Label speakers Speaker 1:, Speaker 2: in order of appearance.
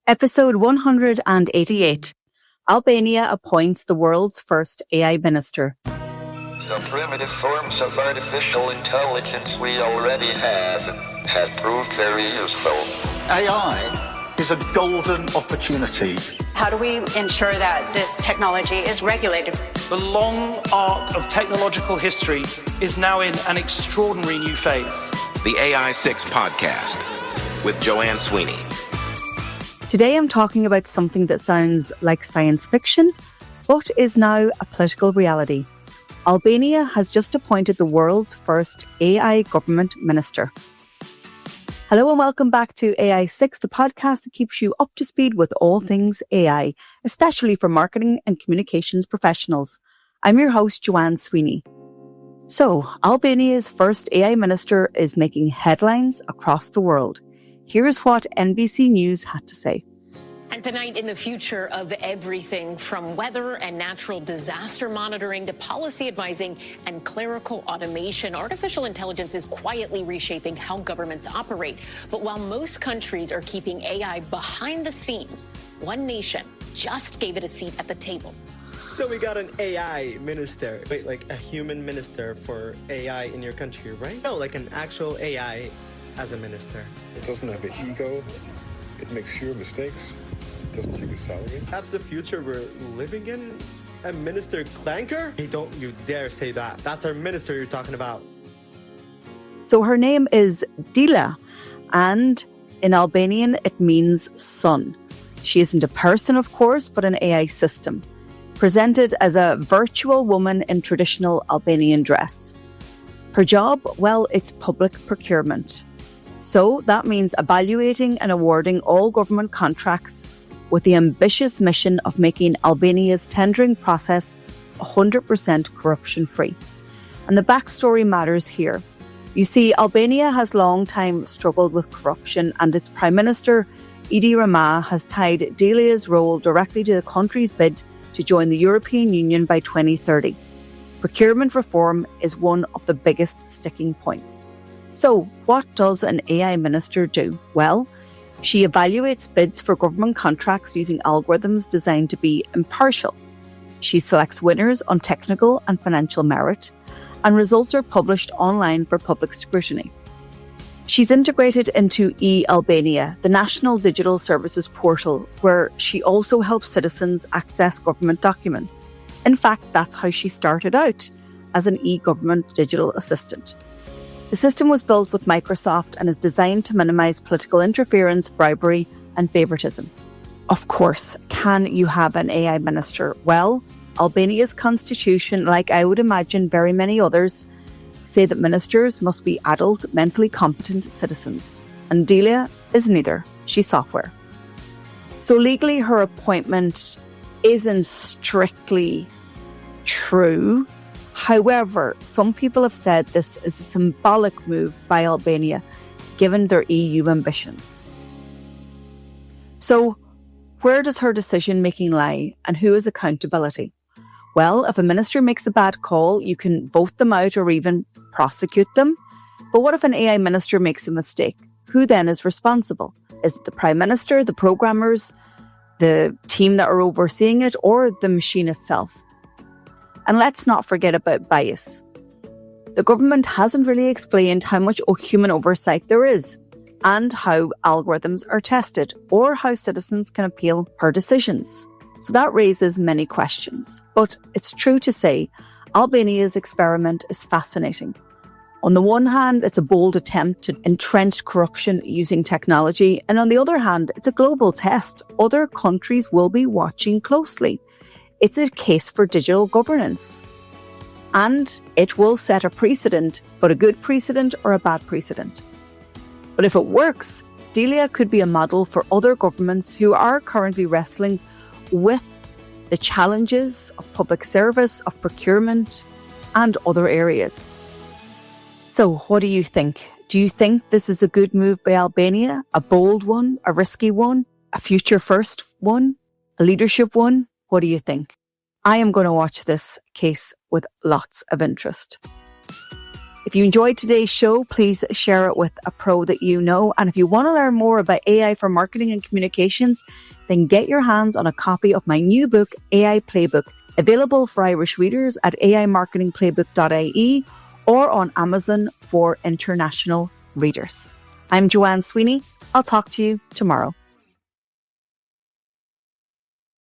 Speaker 1: Episode 188. Albania appoints the world's first AI minister.
Speaker 2: The primitive forms of artificial intelligence we already have proved very useful.
Speaker 3: AI is a golden opportunity.
Speaker 4: How do we ensure that this technology is regulated?
Speaker 5: The long arc of technological history is now in an extraordinary new phase.
Speaker 6: The AI6 podcast with Joanne Sweeney.
Speaker 1: Today I'm talking about something that sounds like science fiction, but is now a political reality. Albania has just appointed the world's first AI government minister. Hello and welcome back to AI6, the podcast that keeps you up to speed with all things AI, especially for marketing and communications professionals. I'm your host, Joanne Sweeney. So, Albania's first AI minister is making headlines across the world. Here's what NBC News had to say.
Speaker 7: And tonight, in the future of everything from weather and natural disaster monitoring to policy advising and clerical automation, artificial intelligence is quietly reshaping how governments operate. But while most countries are keeping AI behind the scenes, one nation just gave it a seat at the table.
Speaker 8: So we got an AI minister. Wait, like a human minister for AI in your country, right? No, like an actual AI as a minister.
Speaker 9: It doesn't have an ego. It makes fewer mistakes. It doesn't take a salary.
Speaker 8: That's the future we're living in? A minister clanker? Hey, don't you dare say that. That's our minister you're talking about.
Speaker 1: So her name is Diella, and in Albanian it means sun. She isn't a person, of course, but an AI system, presented as a virtual woman in traditional Albanian dress. Her job? Well, it's public procurement. So that means evaluating and awarding all government contracts with the ambitious mission of making Albania's tendering process 100% corruption-free. And the backstory matters here. You see, Albania has long time struggled with corruption, and its Prime Minister, Edi Rama, has tied Dielia's role directly to the country's bid to join the European Union by 2030. Procurement reform is one of the biggest sticking points. So, what does an AI minister do? Well, she evaluates bids for government contracts using algorithms designed to be impartial. She selects winners on technical and financial merit, and results are published online for public scrutiny. She's integrated into e-Albania, the national digital services portal, where she also helps citizens access government documents. In fact, that's how she started out, as an e-government digital assistant. The system was built with Microsoft and is designed to minimise political interference, bribery and favouritism. Of course, can you have an AI minister? Well, Albania's constitution, like I would imagine very many others, say that ministers must be adult, mentally competent citizens. And Diella is neither. She's software. So legally, her appointment isn't strictly true. However, some people have said this is a symbolic move by Albania, given their EU ambitions. So, where does her decision-making lie, and who is accountability? Well, if a minister makes a bad call, you can vote them out or even prosecute them. But what if an AI minister makes a mistake? Who then is responsible? Is it the Prime Minister, the programmers, the team that are overseeing it, or the machine itself? And let's not forget about bias. The government hasn't really explained how much human oversight there is, and how algorithms are tested, or how citizens can appeal her decisions. So that raises many questions. But it's true to say, Albania's experiment is fascinating. On the one hand, it's a bold attempt to entrench corruption using technology, and on the other hand, it's a global test. Other countries will be watching closely. It's a case for digital governance. And it will set a precedent, but a good precedent or a bad precedent. But if it works, Diella could be a model for other governments who are currently wrestling with the challenges of public service, of procurement, and other areas. So what do you think? Do you think this is a good move by Albania? A bold one? A risky one? A future first one? A leadership one? What do you think? I am going to watch this case with lots of interest. If you enjoyed today's show, please share it with a pro that you know. And if you want to learn more about AI for marketing and communications, then get your hands on a copy of my new book, AI Playbook, available for Irish readers at aimarketingplaybook.ie or on Amazon for international readers. I'm Joanne Sweeney. I'll talk to you tomorrow.